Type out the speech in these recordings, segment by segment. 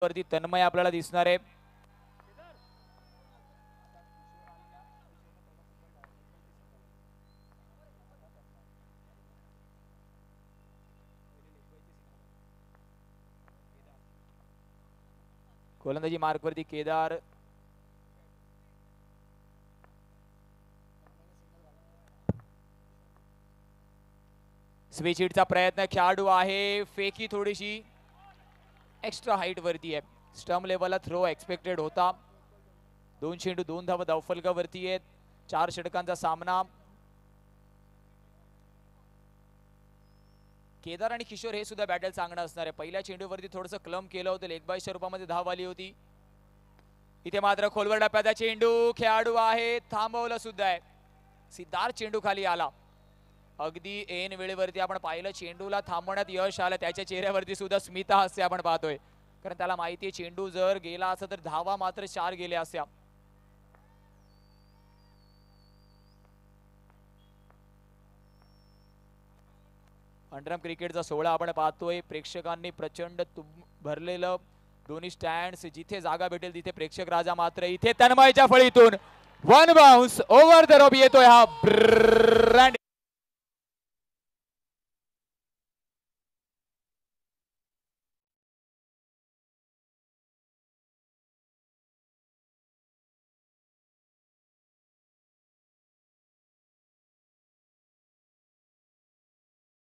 वरती तन्मय आपल्याला दिसणार आहे. गोलंदाजी मार्क वरती केदार. स्विच हिटचा प्रयत्न, खेळाडू आहे, फेकी थोडीशी एक्स्ट्रा हाईट वरती आहे. स्टंप लेवलला थ्रो एक्सपेक्टेड होता. 2 चेंडू 2 धावा धावफलकावरती आहेत. 4 षटकांचा सामना. केदार आणि किशोर हे सुद्धा बॅटल चांगलं असणार आहे. पहिल्या चेंडूवरती थोडंसं क्लम केलं होतं, लेग बायच्या रूपामध्ये धाव आली होती. इथे मात्र खोलवर डप्प्याचा चेंडू, खेळाडू आहे, थांबवलं सुद्धा आहे. सिद्धार्थ चेंडू खाली आला. अगदी ऐन वेळेवरती आपण पाहिलं, चेंडूला थांबवण्यात यश आलं. त्याच्या चेहऱ्यावरती सुद्धा स्मिता हास्य आपण पाहतोय, कारण त्याला माहिती आहे चेंडू जर गेला असता तर धावा मात्र 4 गेल्या असत्या. अंडरम क्रिकेटचा सोहळा आपण पाहतोय. प्रेक्षकांनी प्रचंड भरलेलं दोन्ही स्टँड्स, जिथे जागा भेटेल तिथे प्रेक्षक राजा. मात्र इथे तन्मयच्या फळीतून 1 बाउन्स ओव्हर द रॉप येतोय हा ब्रँड.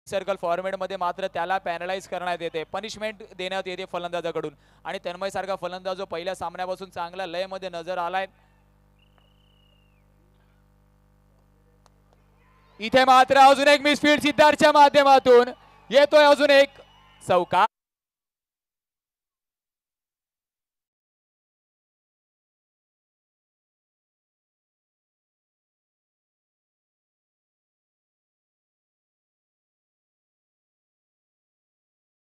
सर्कल फॉर्मेट मध्ये मात्र त्याला पॅनलाइज करण्यात येते, पनिशमेंट देण्यात येते फलंदाजाकडून. आणि तन्मय सारखा फलंदाज जो पहिल्या सामन्यापासून चांगला लय मध्ये नजर आलाय, इथे मात्र अजून एक मिसफील्ड सिद्धार्थच्या माध्यमातून येतोय, अजून एक चौका.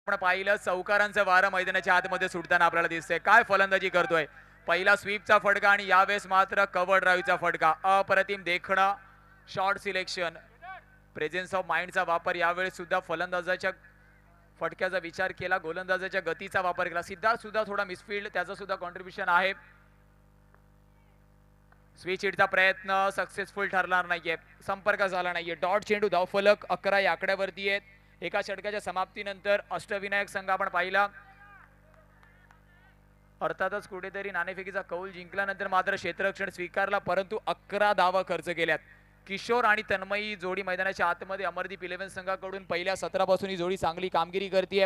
आपण पाहिलं चौकारांचं वारं मैदानाच्या आतमध्ये सुटताना आपल्याला दिसतंय. काय फलंदाजी करतोय. पहिला स्वीपचा फटका आणि यावेळेस मात्र कव्हर ड्राईव्हचा फटका. अप्रतिम देखणं शॉर्ट सिलेक्शन, प्रेझेन्स ऑफ माइंडचा वापर. यावेळेस सुद्धा फलंदाजाच्या फटक्याचा विचार केला, गोलंदाजाच्या गतीचा वापर केला. सिद्धार्थ सुद्धा थोडा मिसफील्ड, त्याचं सुद्धा कॉन्ट्रीब्युशन आहे. स्विच हिटचा प्रयत्न सक्सेसफुल ठरणार नाहीये, संपर्क झाला नाहीये. डॉट चेंडू धावफलक 11 या आकड्यावरती आहेत. एका षटकाच्या समाप्तीनंतर अष्टविनायक संघ आपण पाहिला. अर्थातच कुठेतरी नाणेफेकीचा कौल जिंकल्यानंतर मात्र क्षेत्ररक्षण स्वीकारला, परंतु 11 धावा खर्च केल्यात. किशोर आणि तन्मयी जोडी मैदानाच्या आतमध्ये अमरदीप 11 संघाकडून पहिल्या 17 पासून ही जोडी चांगली कामगिरी करते.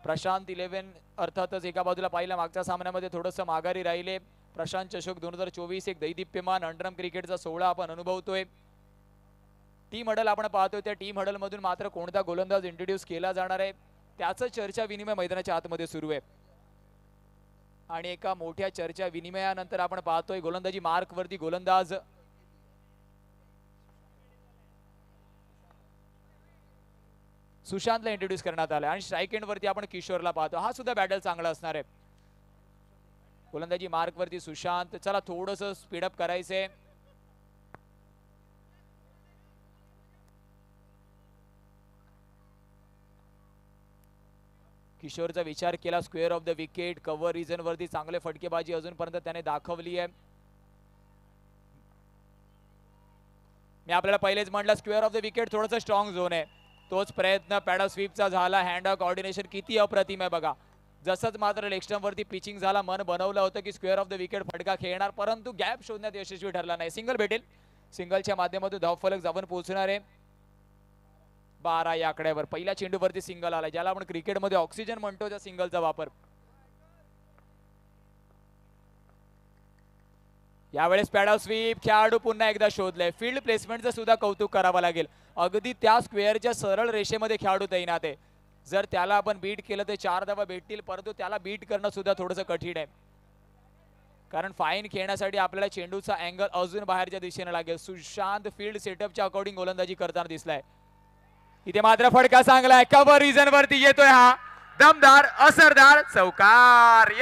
प्रशांत 11 अर्थातच एका बाजूला पाहिलं, मागच्या सामन्यामध्ये थोडंसं माघारी राहिले. प्रशांत चषक 2024 एक दैदिप्यमान अंडरम क्रिकेटचा सोहळा आपण अनुभवतोय. टीम हडल आपण पाहतोय. त्या टीम हडल मधून मात्र कोणता गोलंदाज इंट्रोड्यूस केला जाणार आहे त्याचं चर्चा विनिमय मैदानाच्या आतमध्ये सुरू आहे. आणि एका मोठ्या चर्चा विनिमयानंतर आपण पाहतोय गोलंदाजी मार्क वरती गोलंदाज सुशांतला इंट्रोड्यूस करण्यात आला आणि स्ट्राईक एंड वरती आपण किशोरला पाहतो. हा सुद्धा बॅटल चांगला असणार आहे. गोलंदाजी मार्क वरती सुशांत. चला थोडंसं स्पीडअप करायचंय. किशोरचा विचार केला, square of the wicket, cover region वरती चांगले फटकेबाजी अजूनपर्यंत त्याने दाखवली आहे. मी आपल्याला पहिलेच म्हटलं, स्क्वेअर ऑफ द विकेट थोडंसं स्ट्रॉंग झोन आहे. तोच प्रयत्न पॅडा स्वीपचा झाला. हँड कोऑर्डिनेशन किती अप्रतिम आहे बघा. जसंच मात्र लेग स्टंप वरती पिचिंग झाला, मन बनवलं होतं की स्क्वेअर ऑफ द विकेट फटका खेळणार, परंतु गॅप शोधण्यात यशस्वी ठरला नाही. सिंगल भेटेल, सिंगलच्या माध्यमातून धावफलक जाऊन पोहोचणार आहे. 12 या आकड्यावर पहिल्या चेंडूवरती सिंगल आला, ज्याला आपण क्रिकेटमध्ये ऑक्सिजन म्हणतो त्या सिंगलचा वापर. यावेळेस पॅडल स्वीप, खेळाडू पुन्हा एकदा शोधले. फील्ड प्लेसमेंटचं सुद्धा कौतुक करावं लागेल. अगदी त्या स्क्वेअरच्या सरळ रेषेमध्ये खेळाडू तैनात आहे. जर त्याला आपण बीट केलं तर 4 धावा भेटतील, परंतु त्याला बीट करणं सुद्धा थोडंसं कठीण आहे, कारण फाईन खेळण्यासाठी आपल्याला चेंडूचा अँगल अजून बाहेरच्या दिशेने लागेल. सुशांत फील्ड सेटअपच्या अकॉर्डिंग गोलंदाजी करताना दिसलाय. इथे मात्र फटका चांगला आहे, कव्हर रिजन वरती येतोय हा दमदार असरदार चौकार.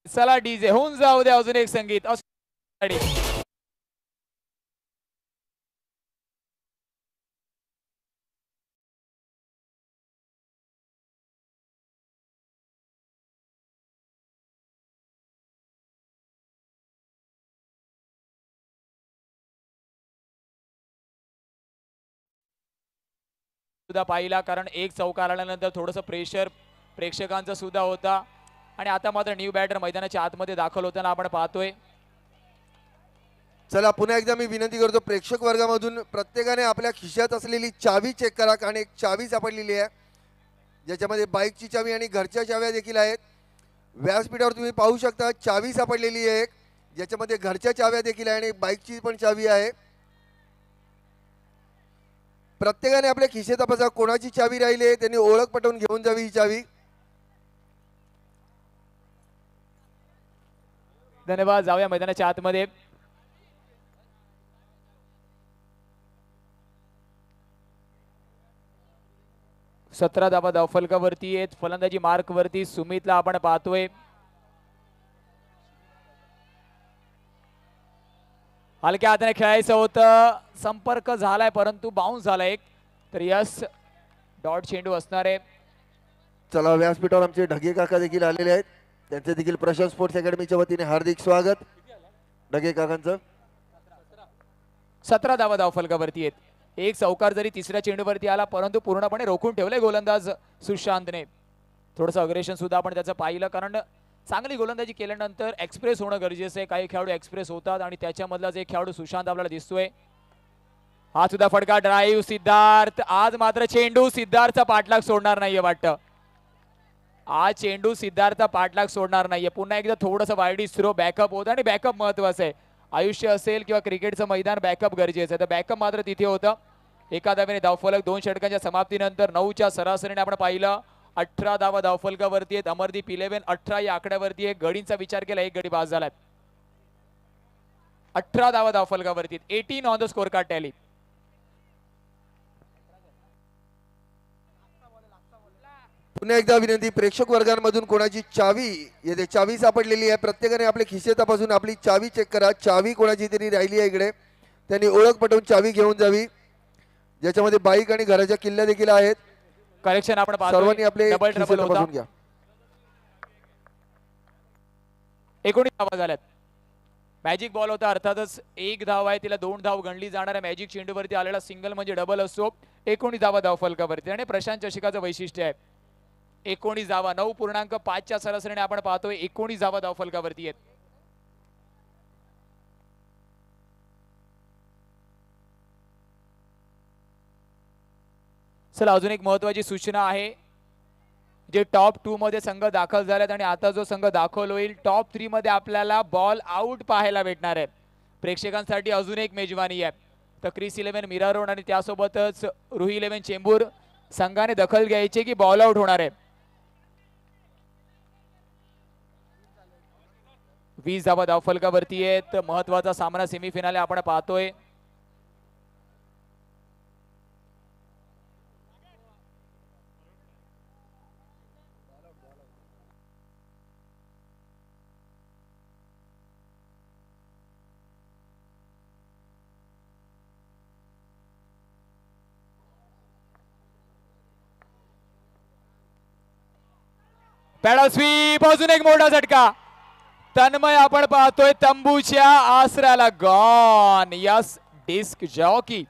चला डीजे होऊन जाऊ द्या अजून एक संगीत सुद्धा पाहिला, कारण एक चौकार आल्यानंतर थोडंसं प्रेशर प्रेक्षकांचा सुद्धा होता आणि आता मात्र न्यू बॅटर मैदानाच्या आतमध्ये दाखल होताना आपण पाहतोय. चला पुन्हा एकदा मी विनंती करतो प्रेक्षक वर्गामधून प्रत्येकाने आपल्या खिशात असलेली चावी चेक करा, कारण एक चावी सापडलेली आहे ज्याच्यामध्ये बाईकची चावी आणि घरच्या चाव्या देखील आहेत. व्यासपीठावर तुम्ही पाहू शकता चावी सापडलेली आहे एक, ज्याच्यामध्ये घरच्या चाव्या देखील आहे आणि बाईकची पण चावी आहे. प्रत्येकाने आपल्या खिशे तपासा, कोणाची चावी राहिली आहे त्यांनी ओळख पटवून घेऊन जावी ही चावी. धन्यवाद. जाऊया मैदानाच्या आतमध्ये. सतरा धावा धावफलकावरती आहेत. फलंदाजी मार्क वरती सुमितला आपण पाहतोय. हलक्या हाताने खेळायचं होतं, संपर्क झालाय परंतु बाउन्स झाला एक, तर यस डॉट चेंडू असणार आहे. चला व्यासपीठावर आमचे ढगे काका देखील आलेले आहेत, त्यांचे देखील प्रशांत स्पोर्ट्स अकॅडमीच्या वतीने हार्दिक स्वागत. ढगे काकांचं 17 धावा धावफलकावरती आहेत. एक चौकार जरी तिसऱ्या चेंडूवरती आला परंतु पूर्णपणे रोखून ठेवले गोलंदाज सुशांतने. थोडंसं अग्रेशन सुद्धा आपण त्याचं पाहिलं, कारण चांगली गोलंदाजी केल्यानंतर एक्सप्रेस होणं गरजेचं आहे. काही खेळाडू एक्सप्रेस होतात आणि त्याच्यामधलाच एक खेळाडू सुशांत आपल्याला दिसतोय. हा सुद्धा फटका ड्राईव्ह सिद्धार्थ. आज मात्र चेंडू सिद्धार्थचा पाठलाग सोडणार नाहीये वाटतं. आज चेंडू सिद्धार्थ पाठलाग सोडणार नाहीये. पुन्हा एकदा थोडंसं वाईडी थ्रो बॅकअप होतं आणि बॅकअप महत्वाचं आहे. आयुष्य असेल किंवा क्रिकेटचं मैदान बॅकअप गरजेचं आहे, तर बॅकअप मात्र तिथे होतं. एका धावेने धावफलक 2 षटकांच्या समाप्तीनंतर 9च्या सरासरीने आपण पाहिलं 18 धावा धावफलकावरती आहेत. अमरदीप 11 18 या आकड्यावरती आहे. गडींचा विचार केला एक गडी बाद झालाय. 18 धावा धावफलकावरती 18 on the score card tally. पुन्हा एकदा विनंती प्रेक्षक वर्गांमधून कोणाची चावी येते, चावी सापडलेली आहे, प्रत्येकाने आपले खिसे तपासून आपली चावी चेक करा. चावी कोणाची तरी राहिली आहे इकडे, त्यांनी ओळख पटवून चावी घेऊन जावी, ज्याच्यामध्ये बाईक आणि घराच्या किल्ल्या देखील आहेत. कलेक्शन आपण सर्वांनी आपले डबल खिसे ट्रबल तपासून घ्या. 19 धावा झाल्यात. मॅजिक बॉल होता, अर्थातच एक धाव आहे, तिला 2 धाव गणली जाणार आहे. मॅजिक चेंडूवरती आलेला सिंगल म्हणजे डबल असतो. 19 धावा धावफलकावरती आणि प्रशांत चषकाचं वैशिष्ट्य आहे 19 धावा. 9.5च्या सरासरीने आपण पाहतोय 19 धावा धावफलकावरती आहेत. चला अजून एक महत्वाची सूचना आहे, जे टॉप 2 मध्ये संघ दाखल झालेत आणि आता जो संघ दाखल होईल टॉप 3 मध्ये आपल्याला बॉल आउट पाहायला भेटणार आहे. प्रेक्षकांसाठी अजून एक मेजवानी आहे, तर क्रिस 11 मीरा रोड आणि त्यासोबतच रुही 11 चेंबूर संघाने दखल घ्यायची की बॉल आउट होणार आहे. 20 धावा धावफलकावरती आहेत. महत्वाचा सामना सेमीफायनल आपण पाहतोय. पॅडल स्वीप, अजून एक मोठा झटका. तन्मय आपण पाहतोय तंबूच्या आसऱ्याला गॉन. Yes disc jockey.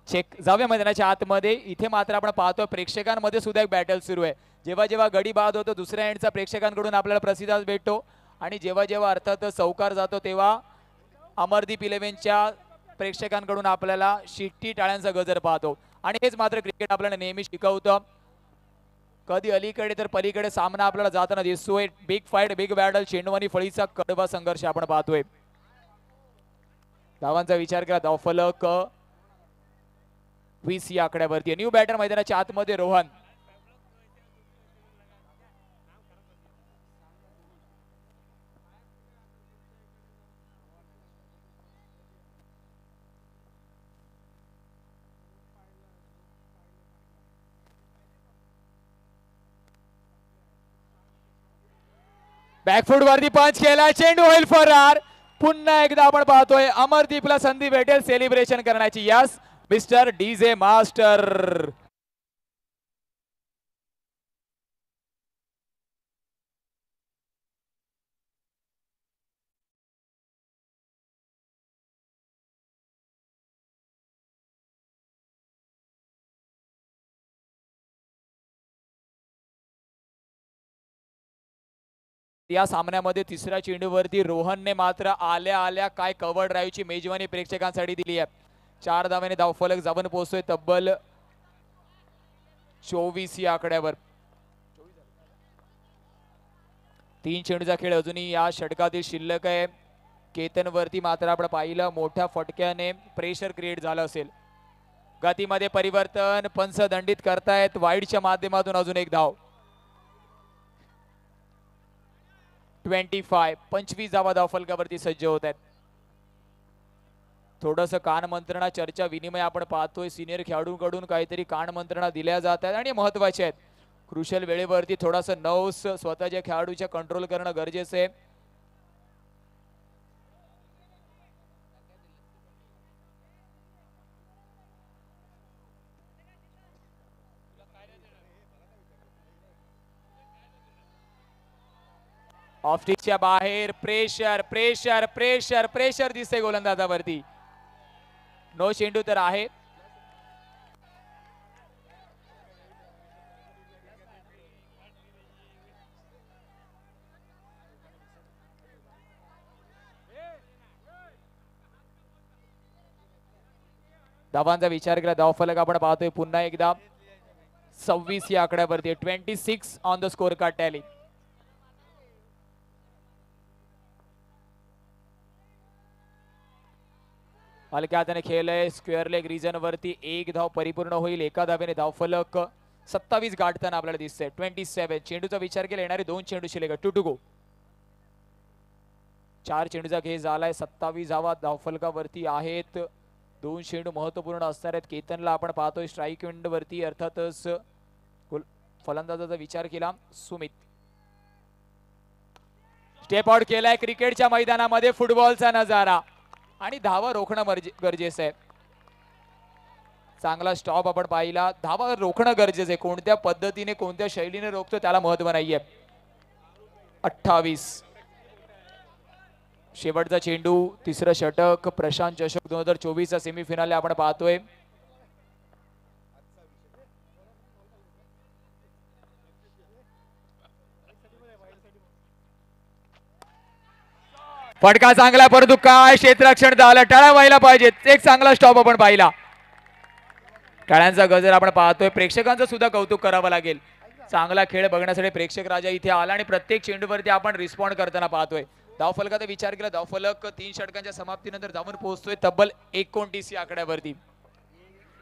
चेक जाऊया मैदानाच्या आतमध्ये. इथे मात्र आपण पाहतो प्रेक्षकांमध्ये सुद्धा एक बॅटल सुरू आहे. जेव्हा जेव्हा गडी बाद होतो दुसऱ्या एंडचा प्रेक्षकांकडून आपल्याला प्रतिसाद भेटतो आणि जेव्हा जेव्हा अर्थात चौकार जातो तेव्हा अमरदीप 11च्या प्रेक्षकांकडून आपल्याला शिट्टी टाळ्यांचा गजर पाहतो. आणि हेच मात्र क्रिकेट आपल्याला नेहमी शिकवतं. कधी अलीकडे तर पलीकडे सामना आपल्याला जाताना दिसतोय. बिग फाईट, बिग बॅटल, चेंडू आणि फळीचा कडवा संघर्ष आपण पाहतोय. धावांचा विचार केला धावफलक 20 या आकड्यावरती. न्यू बॅटर मैदानाच्या आतमध्ये रोहन. बॅकफूट वरती पंच केला, चेंडू होईल फरार. पुन्हा एकदा आपण पाहतोय अमरदीपला संधी भेटेल सेलिब्रेशन करण्याची. Yes mister DJ master. या सामन्यामध्ये तिसऱ्या चेंडूवरती रोहनने मात्र आल्या आल्या काय कव्हर ड्राईव्हची मेजवानी प्रेक्षकांसाठी दिली आहे. 4 धावांनी धावफलक जाऊन पोहोचतोय तब्बल 24 या आकड्यावर. 3 चेंडूचा खेळ अजूनही या षटकातील शिल्लक आहे. केतन वरती मात्र आपण पाहिलं मोठ्या फटक्याने प्रेशर क्रिएट झालं असेल. गतीमध्ये परिवर्तन, पंच दंडित करतायत वाईडच्या माध्यमातून. अजून एक धाव. 25 धावा धावफलकावरती सज्ज होत आहेत. थोडंसं कान मंत्रणा चर्चा विनिमय आपण पाहतोय. सिनियर खेळाडूंकडून काहीतरी कान मंत्रणा दिल्या जात आहेत आणि महत्वाचे आहेत. क्रुशल वेळेवरती थोडासा नर्व्स स्वतःच्या खेळाडूच्या कंट्रोल करणं गरजेचं आहे. ऑफस्टिकच्या बाहेर प्रेशर प्रेशर प्रेशर प्रेशर दिसते गोलंदाजावरती. नो चेंडू तर आहे. धावांचा विचार केला धावफलक आपण पाहतोय पुन्हा एकदा 26 या आकड्यावरती. 26 on the score card tally. हलक्या हाताने खेळलंय. स्क्वेअर लेग रिजन वरती 1 धाव परिपूर्ण होईल. एका धावेने धावफलक 27 गाठताना आपल्याला दिसतंय. 27 चेंडूचा विचार केला येणारे 2 चेंडू शिल्लक. 2 टू गो. 4 चेंडूचा खेळ झालाय. 27 धावा धावफलकावरती आहेत. 2 चेंडू महत्वपूर्ण असणार आहेत. केतनला आपण पाहतोय स्ट्राईक विंड वरती. अर्थातच फलंदाजाचा विचार केला सुमित. स्टेप आउट केलाय क्रिकेटच्या मैदानामध्ये. फुटबॉलचा नजारा आणि धावा रोखणं गरजेचं आहे. चांगला स्टॉप आपण पाहिला. धावा रोखणं गरजेचं आहे. कोणत्या पद्धतीने कोणत्या शैलीने रोखतो त्याला महत्व नाहीये. 28 शेवटचा चेंडू. तिसरं षटक प्रशांत चषक 2024 चा सेमीफायनल आपण पाहतोय. फटका चांगला परंतु काय क्षेत्ररक्षण झालं. टाळ्या व्हायला पाहिजेत. एक चांगला स्टॉप आपण पाहिला. टाळ्यांचा गजर आपण पाहतोय. प्रेक्षकांचं सुद्धा कौतुक करावं लागेल. चांगला खेळ बघण्यासाठी प्रेक्षक राजा इथे आला आणि प्रत्येक चेंडूवरती आपण रिस्पॉन्ड करताना पाहतोय. धावफलकाचा विचार केला. धावफलक 3 षटकांच्या समाप्तीनंतर जाऊन पोहोचतोय तब्बल 29 या आकड्यावरती.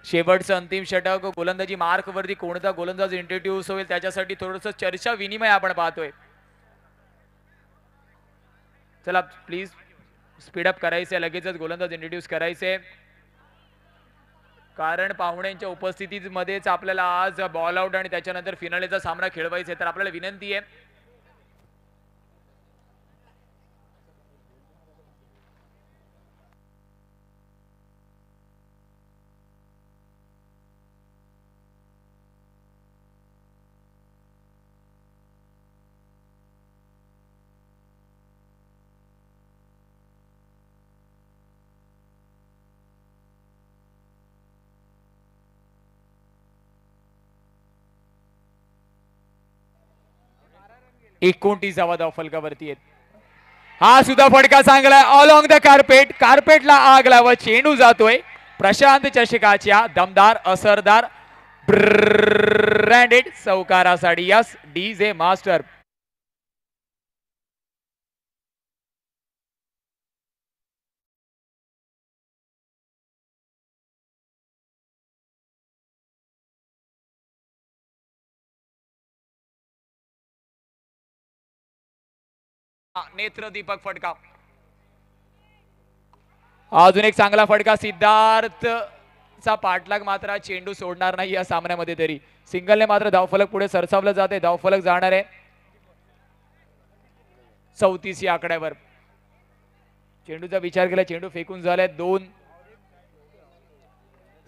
शेवटचं अंतिम षटक. गोलंदाजी मार्क वरती कोणता गोलंदाज इंट्रोड्यूस होईल त्याच्यासाठी थोडंसं चर्चा विनिमय आपण पाहतोय. चला प्लीज स्पीडअप करायचंय. लगेचच गोलंदाज इंट्रोड्यूस करायचे. कारण पाहुण्यांच्या उपस्थितीमध्येच आपल्याला आज बॉल आउट आणि त्याच्यानंतर फिनालेचा सामना खेळवायचा आहे. तर आपल्याला विनंती आहे एकोणतीस धावा धावफलकावरती आहेत. हा सुद्धा फटका चांगला ऑलॉंग द कार्पेट. कार्पेटला आग लावत चेंडू जातोय प्रशांत चषकाच्या दमदार असरदार ब्रँडेड चौकारासाठी. Yes DJ master. नेत्र दीपक फटका. अजून एक चांगला फटका. सिद्धार्थ चा पाठलाग मात्र चेंडू सोडणार नाही या सामन्यामध्ये. तरी सिंगलने मात्र धावफलक पुढे सरसावलं जाते. धावफलक जाणार आहे. 34 या आकड्यावर. चेंडूचा विचार केला, चेंडू फेकून झालाय 2.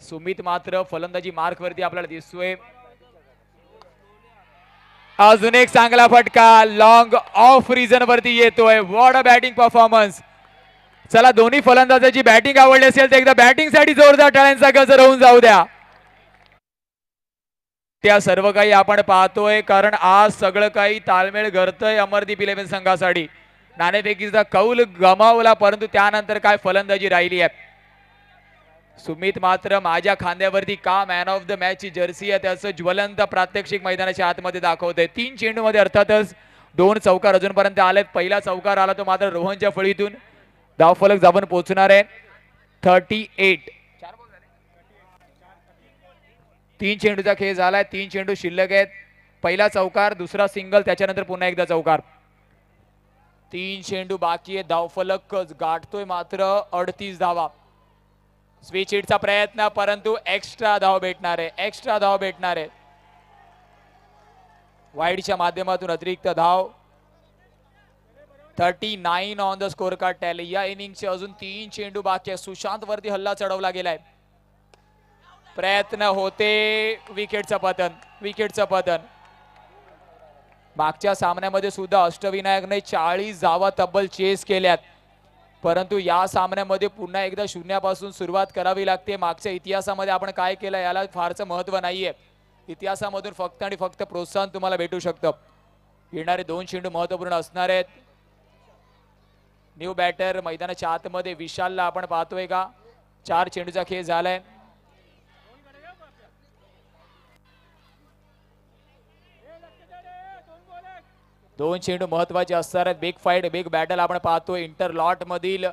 सुमित मात्र फलंदाजी मार्क वरती आपल्याला दिसतोय. अजून एक चांगला फटका लॉंग ऑफ रिझन वरती येतोय. What a batting performance. चला दोन्ही फलंदाजाची बॅटिंग आवडली असेल तर एकदा बॅटिंग साठी जोरदार टाळ्यांचा गजर होऊन जाऊ द्या. त्या सर्व काही आपण पाहतोय कारण आज सगळं काही ताळमेळ घडतंय अमरदीप 11 संघासाठी. नाणेफेकीचा कौल गमावला परंतु त्यानंतर काय फलंदाजी राहिली आहे. सुमित मात्र माझ्या खांद्यावरती का मॅन ऑफ द मॅच ची जर्सी आहे त्याचं ज्वलंत प्रात्यक्षिक मैदानाच्या आतमध्ये दाखवतंय. 3 चेंडूमध्ये अर्थातच 2 चौकार अजूनपर्यंत आलेत. पहिला चौकार आला तो मात्र रोहनच्या फळीतून. धावफलक जाऊन पोहोचणार आहे 38. 3 चेंडूचा खेळ झालाय. 3 चेंडू शिल्लक आहेत. पहिला चौकार, दुसरा सिंगल, त्याच्यानंतर पुन्हा एकदा चौकार. 3 चेंडू बाकी आहे. धावफलक गाठतोय मात्र 38 धावा. स्विच हिटचा प्रयत्न परंतु एक्स्ट्रा धाव भेटणार आहे. एक्स्ट्रा धाव भेटणार आहे. वाईडच्या माध्यमातून अतिरिक्त धाव. 39 on the score card tally. या इनिंगचे अजून 3 चेंडू बाकी आहे. सुशांत वरती हल्ला चढवला गेलाय. प्रयत्न होते. विकेटचं पतन. विकेटचं पतन. मागच्या सामन्यामध्ये सुद्धा अष्टविनायकने 40 धावा तब्बल चेस केल्यात परंतु या सामन्यामध्ये पुन्हा एकदा शून्यापासून सुरुवात करावी लागते. मागच्या इतिहासामध्ये आपण काय केलं याला फारसं महत्व नाहीये. इतिहासामधून फक्त आणि फक्त प्रोत्साहन तुम्हाला भेटू शकतं. येणारे 2 चेंडू महत्वपूर्ण असणार आहेत. न्यू बॅटर मैदानाच्या आतमध्ये विशालला आपण पाहतोय का. 4 चेंडूचा खेळ झालाय. दोन चेंडू महत्वाचे असणार आहेत. बिग फाईट, बिग बॅटल आपण पाहतोय. इंटरलॉट मधील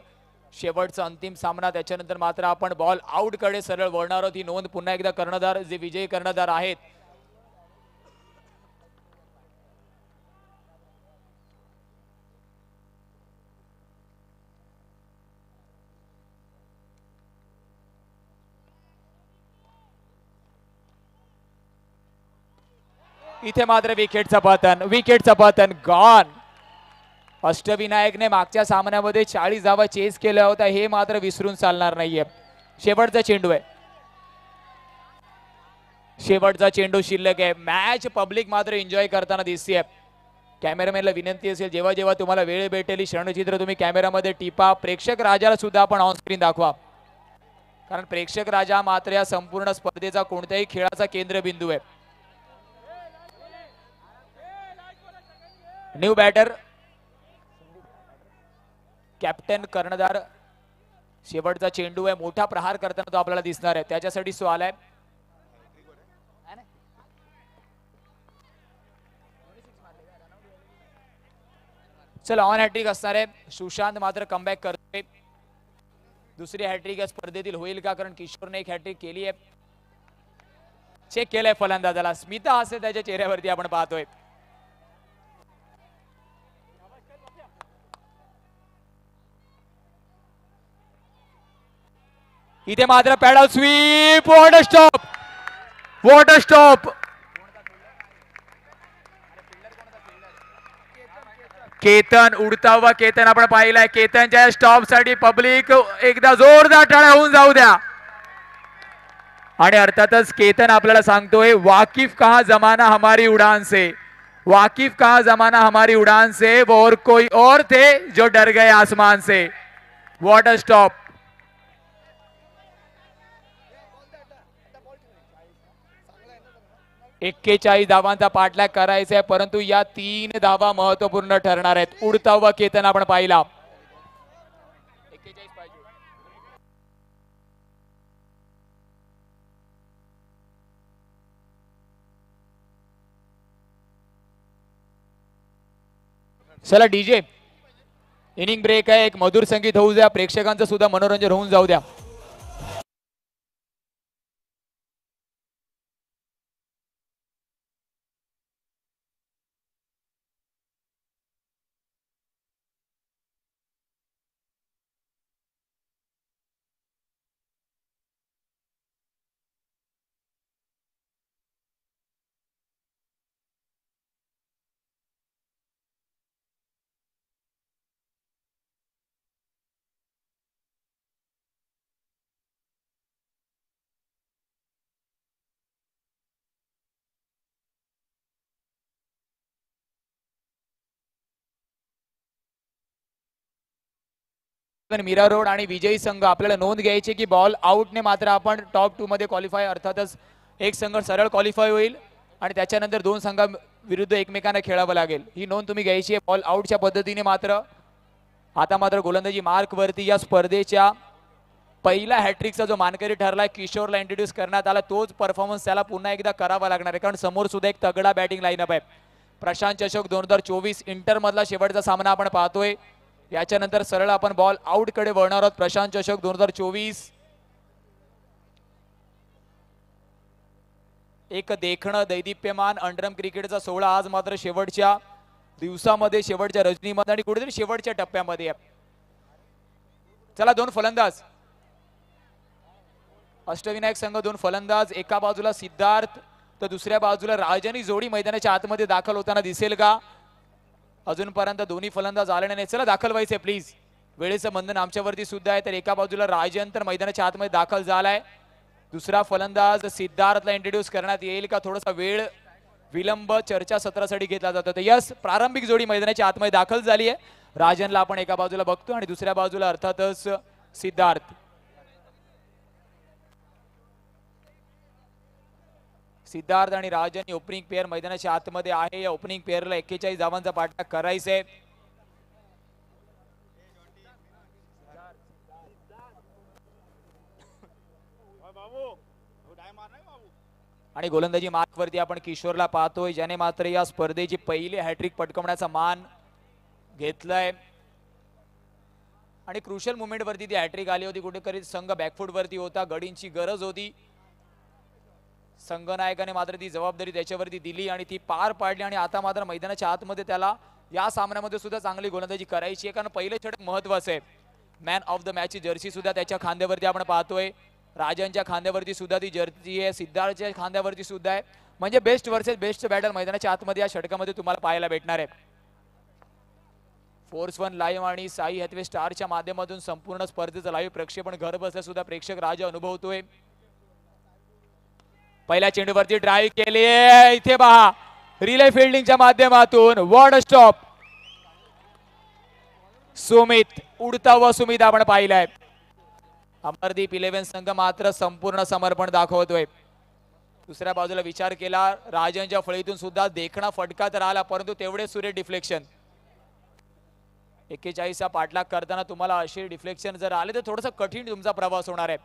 शेवटचा अंतिम सामना. त्याच्यानंतर मात्र आपण बॉल आउट कडे सरळ वळणार आहोत. ही नोंद पुन्हा एकदा कर्णधार जे विजयी कर्णधार आहेत इथे मात्र विकेटचं पतन. विकेटचं पतन गॉन. अष्टविनायकने मागच्या सामन्यामध्ये 40 धावा चेस केल्या होत्या हे मात्र विसरून चालणार नाहीये. शेवटचा चेंडू आहे. शेवटचा चेंडू शिल्लक आहे. मॅच पब्लिक मात्र एन्जॉय करताना दिसते. कॅमेरामॅनला विनंती असेल जेव्हा जेव्हा तुम्हाला वेळ भेटेल क्षणचित्र तुम्ही कॅमेरामध्ये टिपा. प्रेक्षक राजाला सुद्धा आपण ऑन स्क्रीन दाखवा कारण प्रेक्षक राजा मात्र या संपूर्ण स्पर्धेचा कोणत्याही खेळाचा केंद्रबिंदू आहे. न्यू बॅटर कॅप्टन कर्णधार. शेवटचा चेंडू आहे. मोठा प्रहार करताना तो आपल्याला दिसणार आहे. त्याच्यासाठी सो आलाय. चला ऑन हॅट्रिक असणार आहे. सुशांत मात्र कमबॅक करतोय. दुसरी हॅट्रिक या स्पर्धेतील होईल का कारण किशोरने एक हॅट्रिक केली आहे. चेक केलंय फलंदाजाला. स्मिता हास्य त्याच्या चेहऱ्यावरती आपण पाहतोय. इथे मात्र paddle sweep. What a stop. What a stop. Ketan उडता हुआ केतन आपण पाहिलाय. केतनच्या स्टॉप साठी पब्लिक एकदा जोरदार टाळ्या होऊन जाऊ द्या. आणि अर्थातच केतन आपल्याला सांगतोय वाकिफ कहा जमाना हमारी उड़ान से. वाकिफ कहा जमाना हमारी उड़ान से वो और कोई और थे जो डर गए आसमान से. What a stop. एक्केचाळीस धावांचा पाठलाग करायचा आहे परंतु या 3 धावा महत्वपूर्ण ठरणार आहेत. उडता हुआ केतन आपण पाहिला. चला डीजे इनिंग ब्रेक आहे. एक मधुर संगीत होऊ द्या. प्रेक्षकांचं सुद्धा मनोरंजन होऊन जाऊ द्या. मीरा रोड आणि विजयी संघ आपल्याला नोंद घ्यायची की बॉल आउटने मात्र आपण टॉप 2 मध्ये क्वालिफाय, अर्थातच एक संघ सरळ क्वालिफाय होईल आणि त्याच्यानंतर दोन संघा विरुद्ध एकमेकांना खेळावं लागेल. ही नोंद तुम्ही घ्यायची आहे. बॉल आउटच्या पद्धतीने मात्र आता मात्र गोलंदाजी मार्क वरती या स्पर्धेच्या पहिला हॅट्रिकचा जो मानकरी ठरलाय किशोरला इंट्रोड्यूस करण्यात आला, तोच परफॉर्मन्स त्याला पुन्हा एकदा करावा लागणार आहे, कारण समोर सुद्धा एक तगडा बॅटिंग लाईनअप आहे. प्रशांत चषक 2024 इंटर मधला शेवटचा सामना आपण पाहतोय. याच्यानंतर सरळ आपण बॉल आउट कडे वळणार आहोत. प्रशांत चषक 2024 एक देखणं दैदिप्यमान अंडरम क्रिकेटचा सोहळा आज मात्र शेवटच्या दिवसामध्ये, शेवटच्या रजनीमध्ये आणि कुठेतरी शेवटच्या टप्प्यामध्ये आहे. चला दोन फलंदाज, अष्टविनायक संघ दोन फलंदाज, एका बाजूला सिद्धार्थ तर दुसऱ्या बाजूला राजनी जोडी मैदानाच्या आतमध्ये दाखल होताना दिसेल का? अजूनपर्यंत दोन्ही फलंदाज आले नाही. चला दाखल व्हायचे प्लीज, वेळेचं बंधन आमच्यावरती सुद्धा आहे. तर एका बाजूला राजन तर मैदानाच्या आतमध्ये दाखल झालाय. दुसरा फलंदाज सिद्धार्थला इंट्रोड्यूस करण्यात येईल का? थोडासा वेळ विलंब चर्चा सत्रासाठी घेतला जातो. तर यस, प्रारंभिक जोडी मैदानाच्या आतमध्ये दाखल झाली आहे. राजनला आपण एका बाजूला बघतो आणि दुसऱ्या बाजूला अर्थातच सिद्धार्थ. सिद्धार्थ आणि राजन ओपनिंग पेअर मैदानाच्या आतमध्ये आहे. या ओपनिंग पेअरला 41 धावांचा पाठलाग करायचा आहे. आणि गोलंदाजी मार्क वरती आपण किशोरला पाहतोय, ज्याने मात्र या स्पर्धेची पहिली हॅट्रिक पटकावण्याचा मान घेतलाय. आणि क्रुशियल मुवमेंट वरती ती हॅट्रिक आली होती. कुठेतरी संघ बॅकफूट वरती होता, गडींची गरज होती. संघनायकाने मात्र ती जबाबदारी त्याच्यावरती दिली आणि ती पार पाडली. आणि आता मात्र मैदानाच्या आतमध्ये त्याला या सामन्यामध्ये सुद्धा चांगली गोलंदाजी करायची आहे, कारण पहिलं षटक महत्वाचं आहे. मॅन ऑफ द मॅचची जर्सी सुद्धा त्याच्या खांद्यावरती आपण पाहतोय. राजांच्या खांद्यावरती सुद्धा ती जर्सी आहे, सिद्धार्थच्या खांद्यावरती सुद्धा आहे. म्हणजे बेस्ट वर्सेस बेस्ट बॅटल मैदानाच्या आतमध्ये या षटकामध्ये तुम्हाला पाहायला भेटणार आहे. फोर्स वन लाईव्ह आणि साई हॅथवे स्टारच्या माध्यमातून संपूर्ण स्पर्धेचं लाईव्ह प्रक्षेपण घर बसल्या सुद्धा प्रेक्षक राजा अनुभवतोय. पहिल्या चेंडूवरती ड्राईव्ह केली, इथे पहा रिले फिल्डिंगच्या माध्यमातून वॉर्ड स्टॉप. सुमित, उडता व सुमित आपण पाहिलाय. अमरदीप 11 संघ मात्र संपूर्ण समर्पण दाखवतोय. दुसऱ्या बाजूला विचार केला, राजनच्या फळीतून सुद्धा देखणा फटका तर आला, परंतु तेवढे सुरे डिफ्लेक्शन. 41 पाठलाग करताना तुम्हाला असे डिफ्लेक्शन जर आले तर थोडासा कठीण तुमचा प्रवास होणार आहे.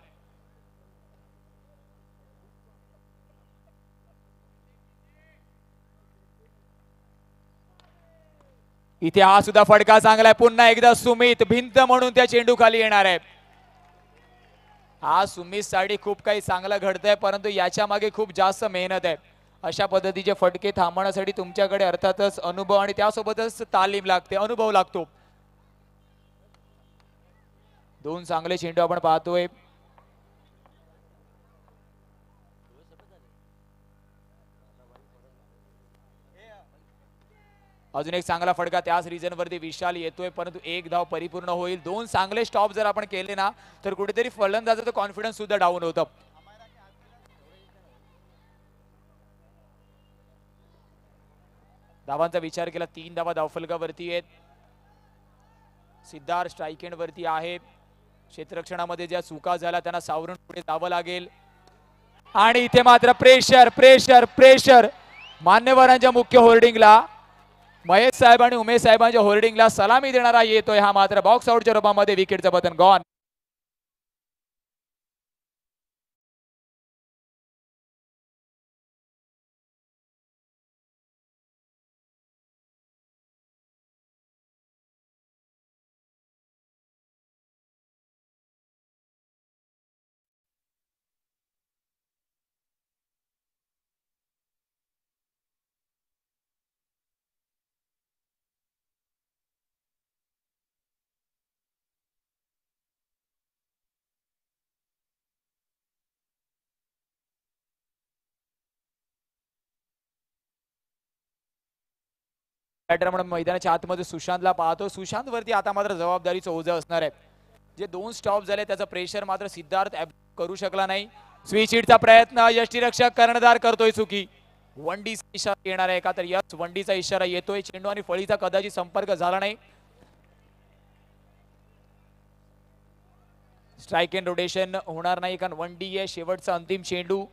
इथे हा सुद्धा फटका चांगला आहे. पुन्हा एकदा सुमित भिंत म्हणून त्या चेंडू खाली येणार आहे. हा सुमित साठी खूप काही चांगलं घडतंय, परंतु याच्या मागे खूप जास्त मेहनत आहे. अशा पद्धतीचे फटके थांबवण्यासाठी तुमच्याकडे अर्थातच अनुभव आणि त्यासोबतच तालीम लागते, अनुभव लागतो. दोन चांगले चेंडू आपण पाहतोय. अजून एक चांगला फटका त्याच रिजन वरती विशाल येतोय, परंतु एक धाव परिपूर्ण होईल. दोन चांगले स्टॉप जर आपण केले ना तर कुठेतरी फलंदाजाचा कॉन्फिडन्स सुद्धा डाऊन होतं. धावांचा विचार केला, 3 धावा धावफलकावरती आहेत. सिद्धार्थ स्ट्राइक एंड वरती आहे. क्षेत्ररक्षणामध्ये ज्या चुका झाल्या त्यांना सावरून पुढे जावं लागेल. आणि इथे मात्र प्रेशर प्रेशर प्रेशर. मान्यवरांच्या मुख्य होर्डिंगला, महेश साहेब आणि उमेश साहेबांच्या होर्डिंगला सलामी देणारा येतोय. हा मात्र बॉक्स आउटच्या रूपामध्ये विकेटचं पतन गॉन. बॅटर म्हणून मैदानाच्या आतमध्ये सुशांतला पाहतो. सुशांत वरती आता मात्र जबाबदारीचं ओझं असणार आहे. जे 2 स्टॉप झाले त्याचा प्रेशर मात्र सिद्धार्थ करू शकला नाही. स्विच हिटचा प्रयत्न, यष्टीरक्षक कर्णधार करतोय चुकी. वनडीचा इशारा येणार आहे का? तर यस, वनडीचा इशारा येतोय. चेंडू आणि फळीचा कदाचित संपर्क झाला नाही. स्ट्राइक एंड रोटेशन होणार नाही कारण 1D आहे. शेवटचा अंतिम चेंडू.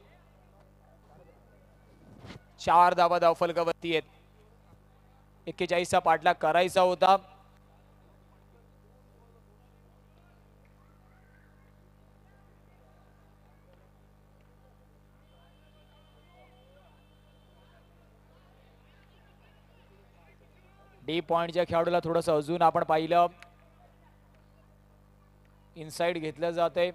4 धावा धावफलकावरती आहेत. 41चा पाठलाग करायचा होता. डी पॉइंटच्या खेळाडूला थोडस अजून आपण पाहिलं इनसाइड घेतलं जातंय.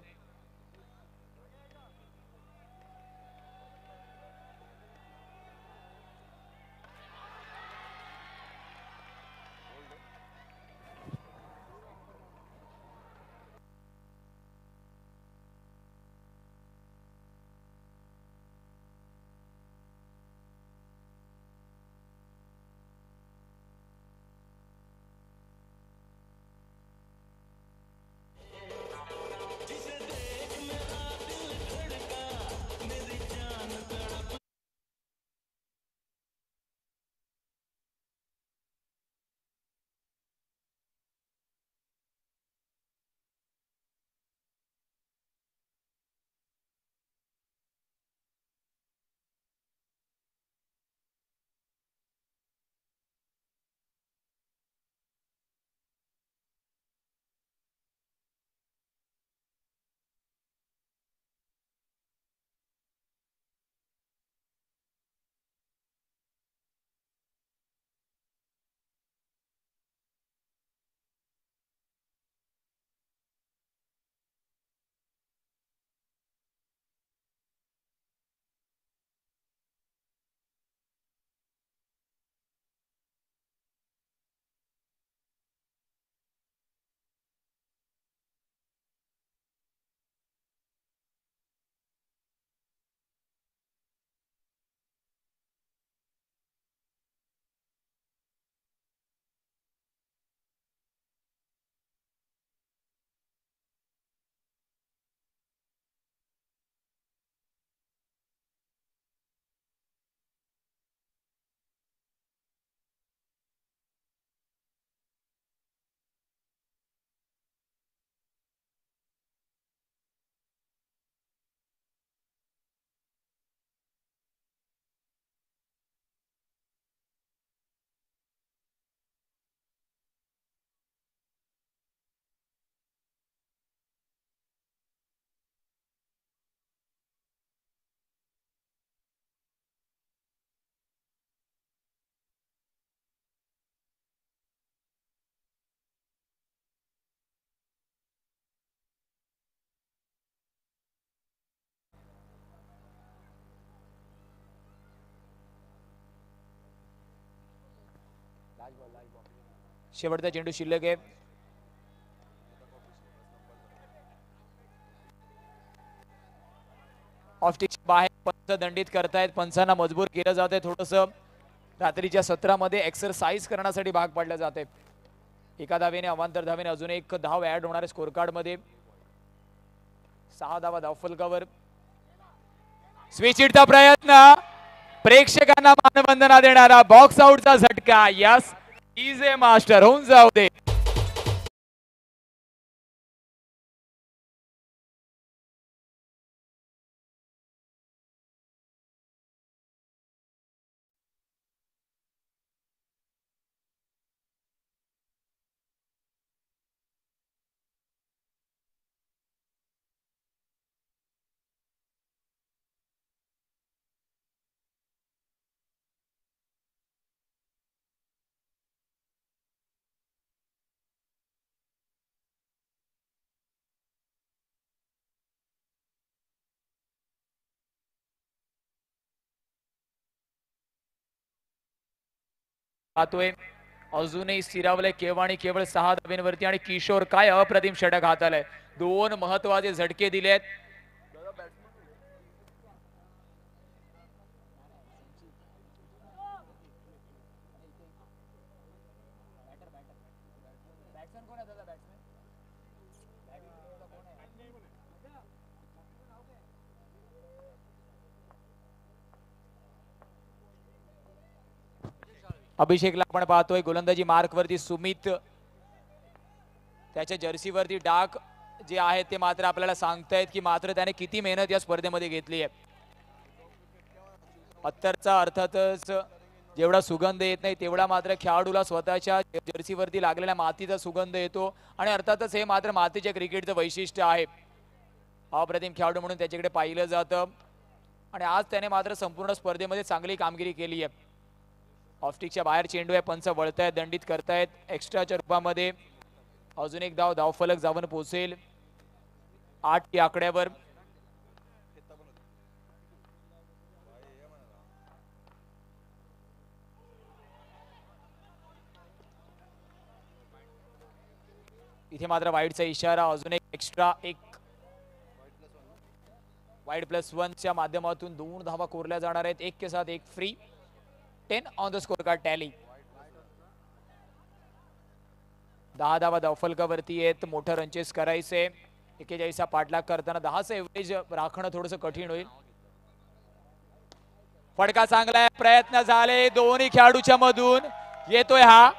शेवटचा चेंडू शिल्लक आहे. ऑफ स्टिकच्या बाहेर पंच दंडित करतायत. पंचांना मजबूर केलं जात आहे. थोडस रात्रीच्या सत्रामध्ये एक्सरसाइज करण्यासाठी भाग पाडलं जाते. एका धावेने अवांतर धावेने अजून एक धाव ऍड होणार आहे स्कोर कार्ड मध्ये. 6 धावा धावफलकावर. स्विच हिटचा प्रयत्न. प्रेक्षकांना मानवंदना देणारा बॉक्स आउटचा झटका. Yes is a master. होऊन जाऊ दे. पाहतोय अजूनही स्थिरावलंय केवाणी केवळ 6 धावेंवरती आणि किशोर काय अप्रतिम षटक हातालय. 2 महत्वाचे झटके दिलेत. अभिषेकला आपण पाहतोय गोलंदाजी मार्क वरती सुमित. त्याच्या जर्सी वरती डाग जे आहेत ते मात्र आपल्याला सांगतायत की मात्र त्याने किती मेहनत या स्पर्धेमध्ये घेतली आहे. अत्तरचा अर्थातच जेवढा सुगंध येत नाही तेवढा मात्र खेळाडूला स्वतःच्या जर्सीवरती लागलेल्या मातीचा सुगंध येतो आणि अर्थातच हे मात्र मातीच्या क्रिकेटचं वैशिष्ट्य आहे. अप्रतिम खेळाडू म्हणून त्याच्याकडे पाहिलं जातं आणि आज त्याने मात्र संपूर्ण स्पर्धेमध्ये चांगली कामगिरी केली आहे. ऑफस्टिकच्या बाहेर चेंडू आहे, पंच वळतायत, दंडित करतायत एक्स्ट्राच्या रूपामध्ये. अजून एक धाव धावफलक जाऊन पोहोचेल 8 या आकड्यावर. इथे मात्र वाईडचा इशारा, अजून एक एक्स्ट्रा, एक वाईड +1 माध्यमातून 2 धावा कोरल्या जाणार आहेत. 1 के साथ 1 free. 10 on the score card tally. 10 धावा धावफलकावरती आहेत. मोठं रनचेस करायचे. 41 पाठलाग करताना 10चं एव्हरेज राखणं थोडंसं कठीण होईल. फटका चांगला आहे, प्रयत्न झाले दोन्ही खेळाडूच्या मधून. येतोय हा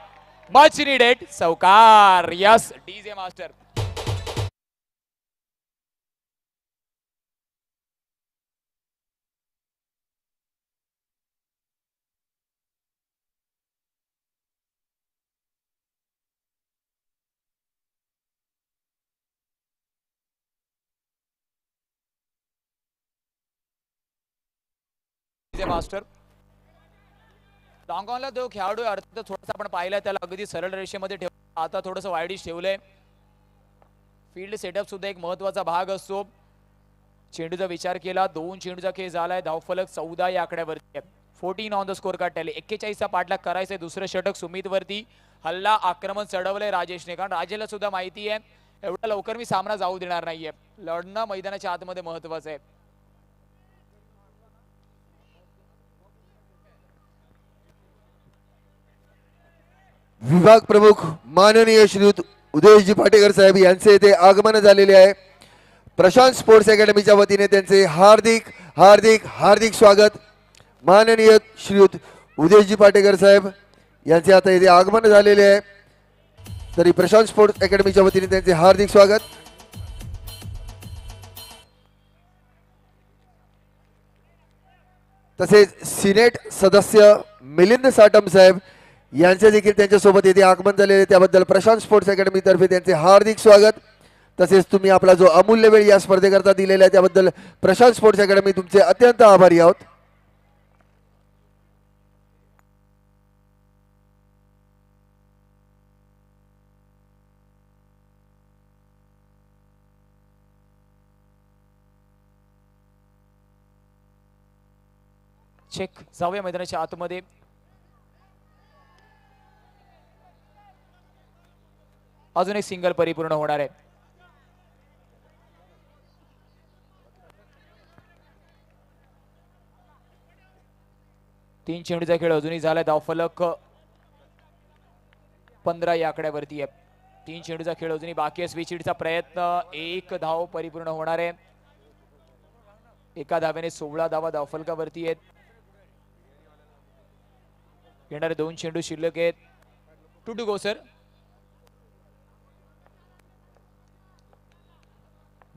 मच नीडेड चौकार. Yes DJ master. Master long ऑनला जो खेळाडू अर्थात थोडासा आपण पाहिला त्याला अगदी सरळ रेषेमध्ये ठेव, आता थोडंसं वाईडिश ठेवलंय. फील्ड सेटअप सुद्धा एक महत्वाचा भाग असतो. चेंडूचा विचार केला, 2 चेंडूचा खेळ झालाय. धावफलक 14 या आकड्यावरती आहे. 14 on the score card tally. 41 पाठलाग करायचंय. दुसरं षटक सुमित वरती. हल्ला आक्रमण चढवलंय राजेशने, कारण राजेला सुद्धा माहिती आहे एवढा लवकर मी सामना जाऊ देणार नाहीये. लढणं मैदानाच्या आतमध्ये महत्वाचं आहे. विभाग प्रमुख माननीय श्रीयुत उदयजी पाटेकर साहेब यांचे येथे आगमन झालेले आहे. प्रशांत स्पोर्ट्स अकॅडमीच्या वतीने त्यांचे हार्दिक हार्दिक हार्दिक स्वागत. माननीय श्रीयुत उदयजी पाटेकर साहेब यांचे आता येथे आगमन झालेले आहे. तरी प्रशांत स्पोर्ट्स अकॅडमीच्या वतीने त्यांचे हार्दिक स्वागत. तसेच सिनेट सदस्य मिलिंद साटम साहेब यांचे देखील त्यांच्यासोबत येथे आगमन झालेले, त्याबद्दल प्रशांत स्पोर्ट्स अकॅडमी तर्फे त्यांचे हार्दिक स्वागत. तसेच तुम्ही आपला जो अमूल्य वेळ या स्पर्धेकरता दिलेला आहे त्याबद्दल प्रशांत स्पोर्ट्स अकॅडमी तुमचे अत्यंत आभारी आहोत. चेक जाऊया मैदानाच्या आतमध्ये. अजून एक सिंगल परिपूर्ण होणार आहे. तीन चेंडूचा खेळ अजूनही झालाय. धावफलक 15 या आकड्यावरती आहे. 3 चेंडूचा खेळ अजूनही बाकी आहे. स्विचिडचा प्रयत्न, 1 धाव परिपूर्ण होणार आहे. एका धावेने 16 धावा धावफलकावरती आहेत. येणारे 2 चेंडू शिल्लक आहेत. To go sir.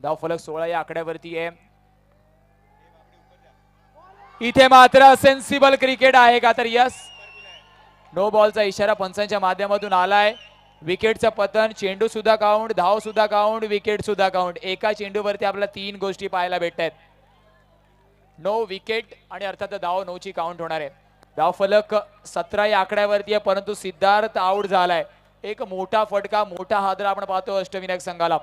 धावफलक 16 या आकड्यावरती आहे. इथे मात्र सेन्सिबल क्रिकेट आहे का, तर यस नो बॉलचा इशारा पंचांच्या माध्यमातून आलाय. विकेटचं पतन, चेंडू सुद्धा काउंट, धाव सुद्धा काउंट, विकेट सुद्धा काउंट. एका चेंडूवरती आपल्याला 3 गोष्टी पाहायला भेटतात. नो विकेट आणि अर्थात धाव 9 ची काउंट होणार आहे. धावफलक 17 या आकड्यावरती आहे, परंतु सिद्धार्थ आउट झालाय. एक मोठा फटका, मोठा हादरा आपण पाहतो अष्टविनायक संघाला.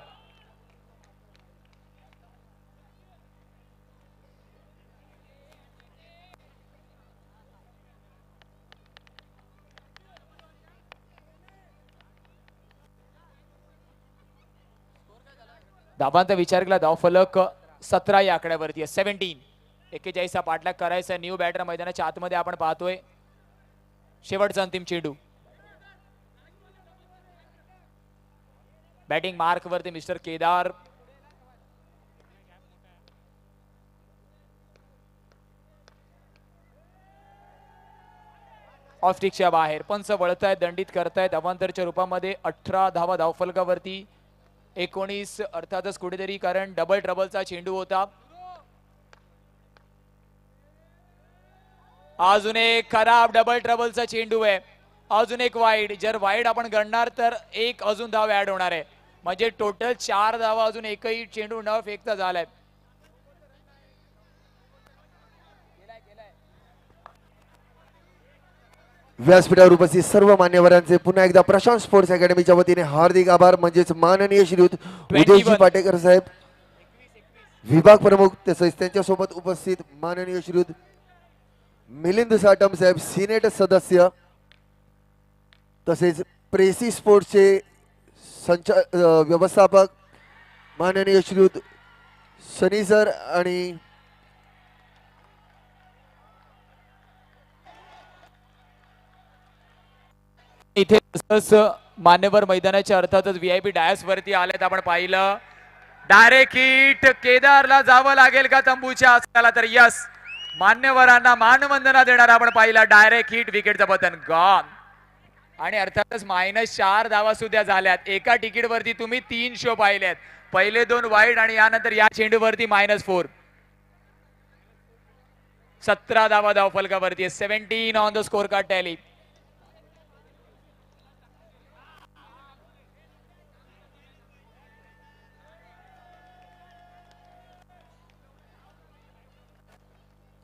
धाबांचा विचार केला. धावफलक 17 या आकड्यावरती आहे. 17. 41 पाठलाग करायचा. न्यू बॅटर मैदानाच्या आतमध्ये आपण पाहतोय. शेवटचा अंतिम चेंडू. बॅटिंग मार्क वरती मिस्टर केदार. ऑफ स्टिकच्या बाहेर. पंच वळतायत, दंडित करतायत. अवांतरच्या रूपामध्ये 18 धावा धावफलकावरती. 19 अर्थातच कुठेतरी, कारण डबल ट्रबलचा चेंडू होता. अजून एक खराब डबल ट्रबलचा चेंडू आहे. अजून एक वाईड. जर वाईड आपण गणणार तर एक अजून धाव ऍड होणार आहे, म्हणजे टोटल 4 धावा अजून एकही चेंडू न फेकता झालाय. व्यासपीठावर उपस्थित सर्व मान्यवरांचे पुन्हा एकदा प्रशांत स्पोर्ट्स अकॅडमीच्या वतीने हार्दिक आभार. म्हणजेच माननीय श्रीयुत उदयजी पाटेकर साहेब विभाग प्रमुख, तसेच त्यांच्यासोबत उपस्थित माननीय श्रीयुत मिलिंद साटम साहेब सिनेट सदस्य, तसेच प्रेसी स्पोर्ट्सचे व्यवस्थापक माननीय श्रीयुत सनी सर आणि इथे मान्यवर मैदानाच्या अर्थातच व्हीआयपी डायस वरती आलेत. आपण पाहिलं डायरेक्ट हिट. केदारला जावं लागेल का तंबूच्या असल्याला, तर यस, मान्यवरांना मानवंदना देणार आपण पाहिला. डायरेक्ट हिट, विकेटचं पतन गॉन. आणि अर्थातच -4 धावा सुद्धा झाल्यात. एका तिकीट वरती तुम्ही 3 शो पाहिलेत. पहिले 2 वाईड आणि यानंतर या चेंडूवरती -4. 17 धावा धावफलकावरती. 17 on the score card tally.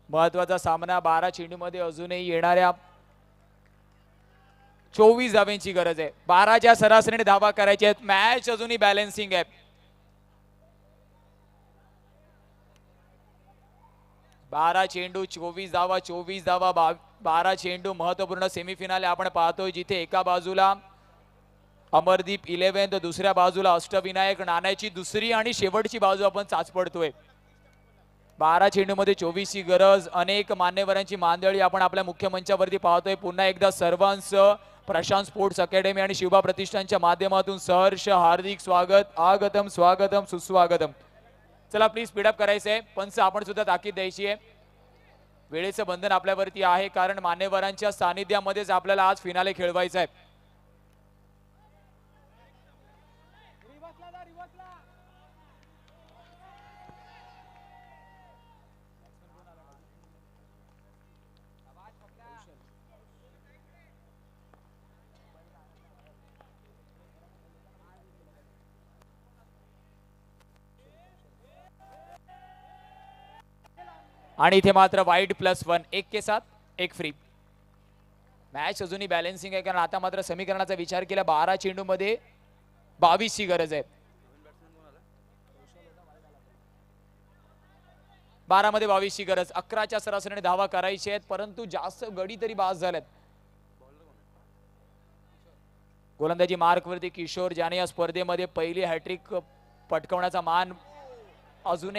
महत्वाचा सामना. 12 चेंडूमध्ये अजूनही येणाऱ्या 24 धावांची गरज आहे. 12च्या सरासरीने धावा करायच्या आहेत. मॅच अजूनही बॅलन्सिंग आहे. 12 चेंडू 24 धावा, 24 धावा 12 चेंडू. महत्वपूर्ण सेमीफिनाल आपण पाहतोय, जिथे एका बाजूला अमरदीप 11 तर दुसऱ्या बाजूला अष्टविनायक. नाण्याची दुसरी आणि शेवटची बाजू आपण चाचपडतोय. 12 चेंडूमध्ये 24 ची गरज. अनेक मान्यवरांची मांदळी आपण आपल्या मुख्य मंचावरती पाहतोय. पुन्हा एकदा सर्वांचं प्रशांत स्पोर्ट्स अकॅडमी आणि शिवबा प्रतिष्ठानच्या माध्यमातून सहर्ष हार्दिक स्वागत. आगतम स्वागतम सुस्वागतम. चला प्लीज स्पीडअप करायचंय. पंच आपण सुद्धा ताकीद द्यायची आहे. वेळेचं बंधन आपल्यावरती आहे, कारण मान्यवरांच्या सानिध्यामध्येच आपल्याला आज फिनाले खेळवायचा आहे. आणि इथे मात्र वाईड +1. 1 के साथ 1 फ्री. मॅच अजूनही बॅलन्सिंग आहे, कारण आता मात्र समीकरणाचा विचार केला 12 चेंडूमध्ये 22 ची गरज आहे. 12 मध्ये 22 ची गरज. 11च्या सरासरीने धावा करायची आहेत, परंतु जास्त गडी तरी बास झाल्यात. गोलंदाजी मार्कवरती किशोर, ज्याने या स्पर्धेमध्ये पहिली हॅट्रिक पटकावण्याचा मान. अजून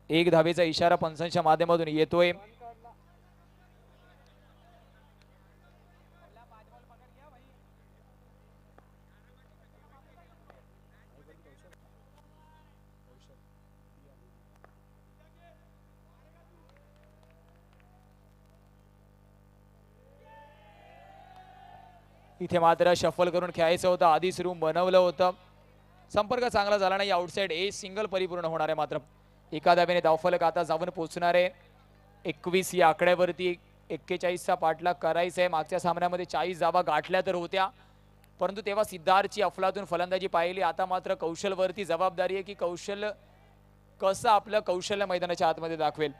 एक धावेचा इशारा पंचांच्या माध्यमातून येतोय. इथे मात्र शफल करून खेळायचं होतं. आधीच रूम बनवलं होतं. संपर्क चांगला झाला नाही. आउटसाइड ए सिंगल परिपूर्ण होणार आहे. मात्र एका धावेने धावफलक आता जाऊन पोहोचणार आहे. 21 या आकड्यावरती 41चा पाठलाग करायचा आहे. मागच्या सामन्यामध्ये 40 धावा गाठल्या तर होत्या, परंतु तेव्हा सिद्धार्थची अफलातून फलंदाजी पाहिली. आता मात्र कौशलवरती जबाबदारी आहे की कौशल कसं आपलं कौशल्य मैदानाच्या आतमध्ये दाखवेल.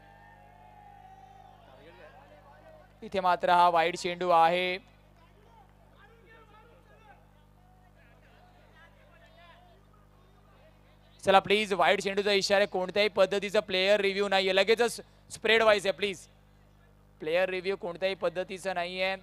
इथे मात्र हा वाईड चेंडू आहे. चला प्लीज, वाईड चेंडूचा इशारा. कोणत्याही पद्धतीचा प्लेयर रिव्ह्यू नाहीये. लगेचच स्प्रेड व्हायचं प्लीज. प्लेयर रिव्ह्यू कोणत्याही पद्धतीचा नाहीये.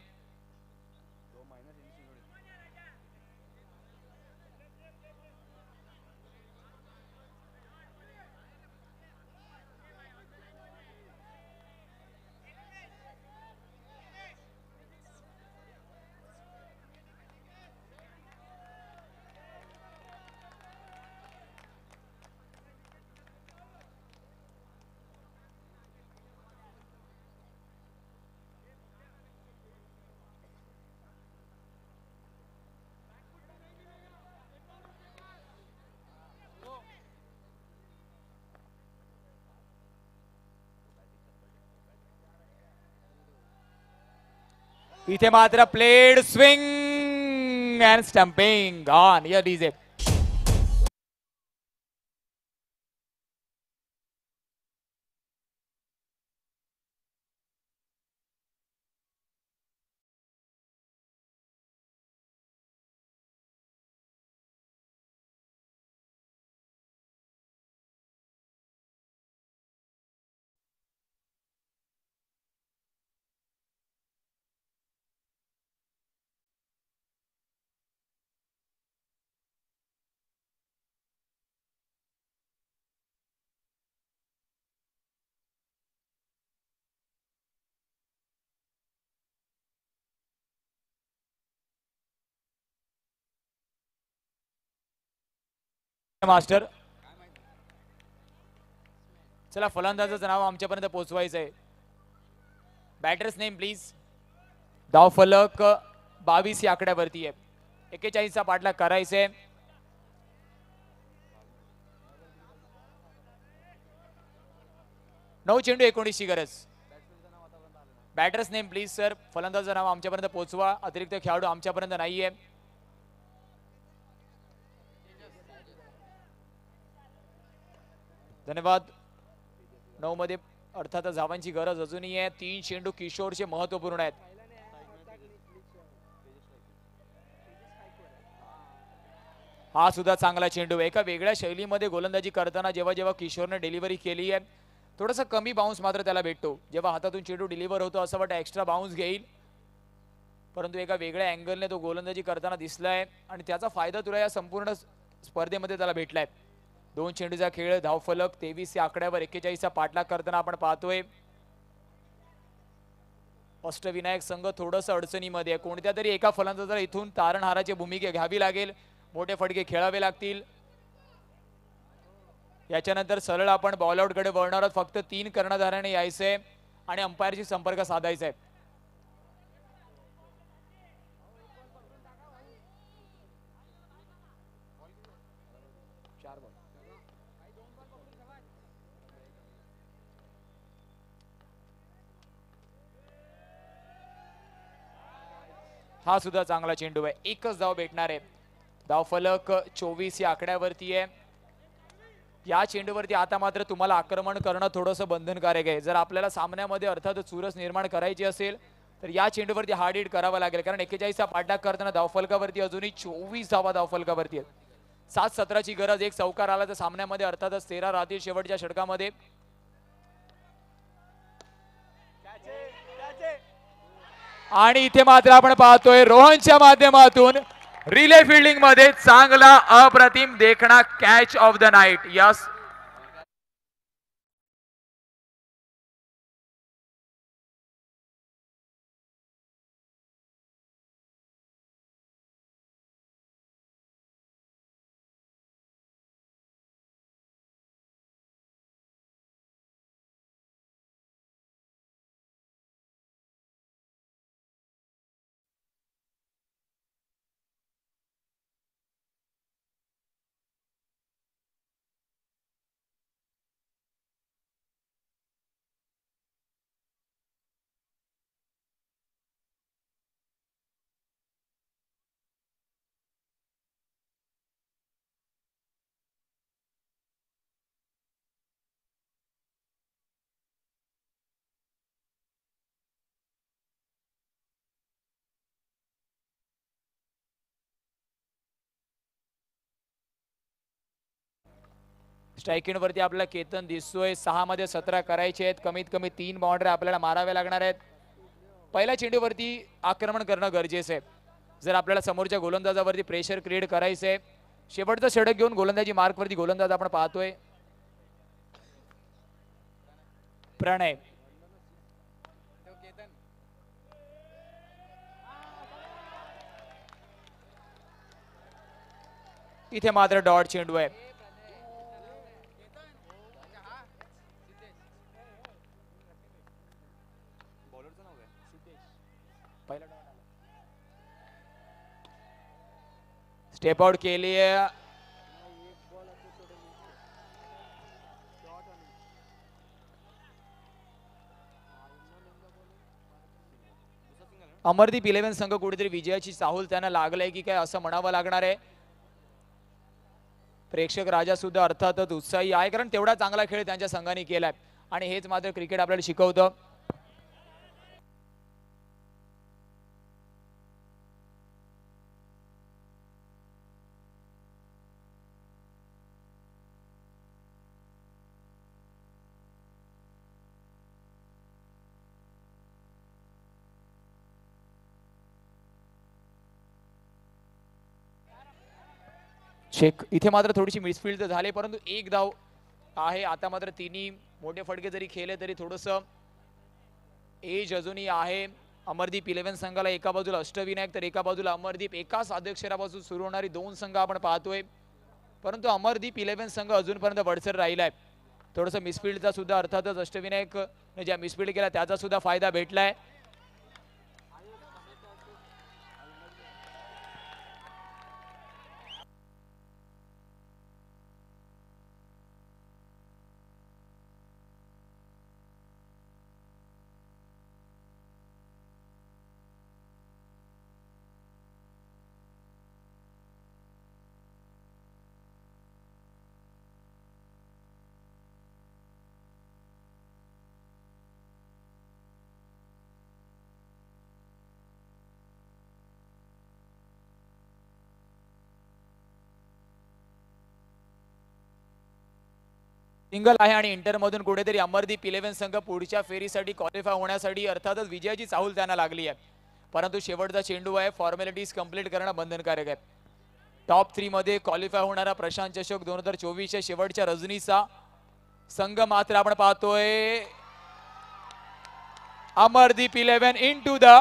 इथे मात्र played swing and stumping on या डीजे. मास्टर चला फलंदाजाचं नाव आमच्यापर्यंत पोहोचवायचं आहे. Batters name please. धाव फलक 22 या आकड्यावरती आहे. 41 चा पाठलाग करायचंय. नऊ चेंडू 19 ची गरज. Batter's name please sir. फलंदाजाचं नाव आमच्यापर्यंत पोहोचवा. अतिरिक्त खेळाडू आमच्यापर्यंत नाहीये. धन्यवाद. 9 मध्ये अर्थातच धावांची गरज अजूनही आहे. 3 चेंडू किशोरचे महत्वपूर्ण आहेत. हा सुद्धा चांगला चेंडू. एका वेगळ्या शैलीमध्ये गोलंदाजी करताना जेव्हा जेव्हा किशोरने डिलिव्हरी केली आहे थोडासा कमी बाउन्स मात्र त्याला भेटतो. जेव्हा हातातून चेंडू डिलिव्हर होतो असं वाटतं एक्स्ट्रा बाउन्स घेईल, परंतु एका वेगळ्या अँगलने तो गोलंदाजी करताना दिसलाय आणि त्याचा फायदा तुला या संपूर्ण स्पर्धेमध्ये त्याला भेटलाय. 2 चेंडूचा खेळ. धावफलक 23 या आकड्यावर 41 चा पाठलाग करताना आपण पाहतोय. अष्टविनायक संघ थोडंसं अडचणीमध्ये आहे. कोणत्या तरी एका फलंदाजाला इथून तारणहाराची भूमिका घ्यावी लागेल. मोठे फटके खेळावे लागतील. याच्यानंतर सरळ आपण बॉल आउट कडे वळणार आहोत. फक्त 3 कर्णधाराने यायचंय आणि अंपायरशी संपर्क साधायचा आहे. हा सुद्धा चांगला चेंडू आहे. एकच धाव भेटणार आहे. धाव फलक 24 या आकड्यावरती आहे. या चेंडूवरती आता मात्र तुम्हाला आक्रमण करणं थोडंसं बंधनकारक आहे. जर आपल्याला सामन्यामध्ये अर्थात चुरस निर्माण करायची असेल तर या चेंडूवरती हार्ड हिट करावा लागेल, कारण 41 चा पाठलाग करताना धावफलकावरती अजूनही 24 धावा धावफलकावरती आहेत. 7-17 ची गरज. एक चौकार आला तर सामन्यामध्ये अर्थातच 13 राहतील शेवटच्या षटकामध्ये. आणि इथे मात्र आपण पाहतोय रोहनच्या माध्यमातून रिले फिल्डिंग मध्ये चांगला अप्रतिम देखणा catch of the night. Yes, striking वरती आपल्याला केतन दिसतोय. 6 मध्ये 17 करायचे आहेत. कमीत कमी 3 बाउंड्री आपल्याला माराव्या लागणार आहेत. पहिल्या चेंडूवरती आक्रमण करणं गरजेचं आहे. जर आपल्याला समोरच्या गोलंदाजावरती प्रेशर क्रिएट करायचं आहे. शेवटचं षटक घेऊन गोलंदाजी मार्क वरती गोलंदाज आपण पाहतोय प्रणय. इथे मात्र डॉट चेंडू आहे. स्टेप आउट केली आहे. अमरदीप 11 संघ कुठेतरी विजयाची चाहूल त्यांना लागलंय की काय असं म्हणावं लागणार आहे. प्रेक्षक राजा सुद्धा अर्थातच उत्साही आहे, कारण तेवढा चांगला खेळ त्यांच्या संघाने केलाय आणि हेच मात्र क्रिकेट आपल्याला शिकवतं. चेक इथे मात्र थोडीशी मिसफील्ड तर झाली, परंतु एक धाव आहे. आता मात्र तिन्ही मोठे फटके जरी खेळले तरी थोडस एज अजूनही आहे. अमरदीप 11 संघाला एका बाजूला अष्टविनायक तर एका बाजूला अमरदीप, एकाच अध्यक्षरापासून सुरू होणारी दोन संघ आपण पाहतोय, परंतु अमरदीप 11 संघ अजूनपर्यंत वडसर राहिलाय. थोडस मिसफील्डचा सुद्धा अर्थातच अष्टविनायक ज्या मिसफील्ड केला त्याचा सुद्धा फायदा भेटलाय. सिंगल आहे आणि इंटर मधून कुठेतरी अमरदीप 11 संघ पुढच्या फेरीसाठी क्वालिफाय होण्यासाठी अर्थातच विजयाची चाहूल त्यांना लागली आहे, परंतु शेवटचा चेंडू आहे, फॉर्मॅलिटीज कंप्लीट करणं बंधनकारक आहे. टॉप 3 मध्ये क्वालिफाय होणारा प्रशांत चषक 2024 च्या शेवटच्या रजनीचा संघ मात्र आपण पाहतोय अमरदीप 11 इनटू द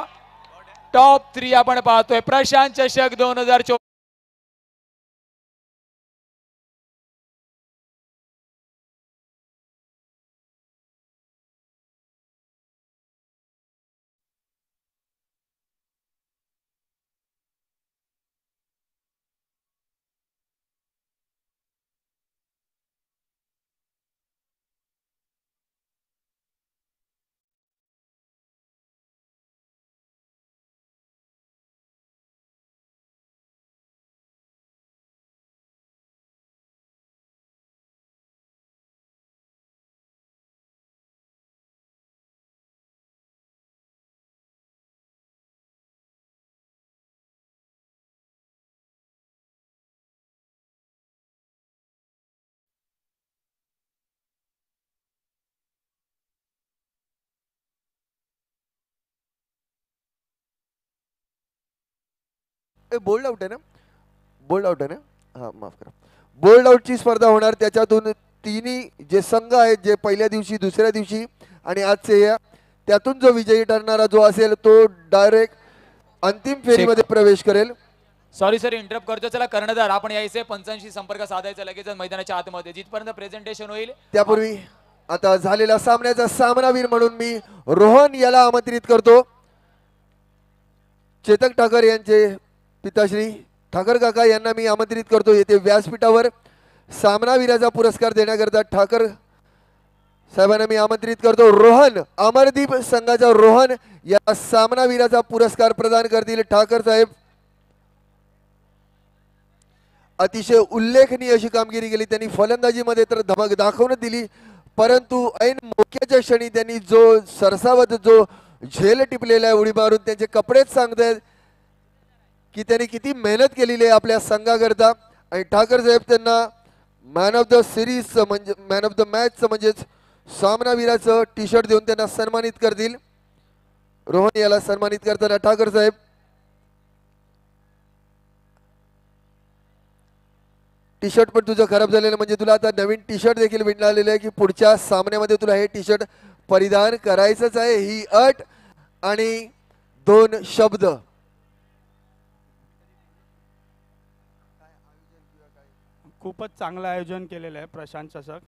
टॉप 3 आपण पाहतोय प्रशांत चषक 2024. बोल्ड आउट आहे ना, बोल्ड आउट आहे ना, हा माफ करा. बोल्ड आउटची स्पर्धा होणार, त्याच्यातून तिन्ही जे संघ आहेत जे पहिल्या दिवशी दुसऱ्या दिवशी आणि आजचे या त्यातून जो विजयी ठरणारा जो असेल तो डायरेक्ट अंतिम फेरीमध्ये प्रवेश करेल. सॉरी सर, इंटरप्ट करतो. चला कर्णधार आपण यायचे पंचांशी संपर्क साधायचा लगेच मैदानाच्या आतमध्ये जिथपर्यंत प्रेझेंटेशन होईल. त्यापूर्वी आता झालेल्या सामन्याचा सामनावीर म्हणून मी रोहन याला आमंत्रित करतो. चेतक ठाकर यांचे पिताश्री ठाकर काका यांना मी आमंत्रित करतो येथे व्यासपीठावर सामनावीराचा पुरस्कार देण्याकरता. ठाकर साहेबांना मी आमंत्रित करतो. रोहन, अमरदीप संघाचा रोहन या सामनावीराचा पुरस्कार प्रदान करतील. ठाकर साहेब अतिशय उल्लेखनीय अशी कामगिरी केली त्यांनी. फलंदाजीमध्ये तर धमक दाखवून दिली, परंतु ऐन मोक्याच्या क्षणी त्यांनी जो सरसावत जो झेल टिपलेला आहे उडी मारून त्यांचे कपडेच सांगतायत की त्यांनी किती मेहनत केलेली आहे आपल्या संघाकरता. आणि ठाकर साहेब त्यांना मॅन ऑफ द सिरीज म्हणजे मॅन ऑफ द मॅच म्हणजेच सामनावीराचं टी शर्ट देऊन त्यांना सन्मानित करतील. रोहन याला सन्मानित करताना ठाकर साहेब टी शर्ट पण तुझं खराब झालेलं म्हणजे तुला आता नवीन टी शर्ट देखील मिळालेलं आहे की पुढच्या सामन्यामध्ये तुला हे टी शर्ट परिधान करायचंच आहे, ही अट आणि 2 शब्द. खूपच चांगलं आयोजन केलेलं आहे प्रशांत चषक.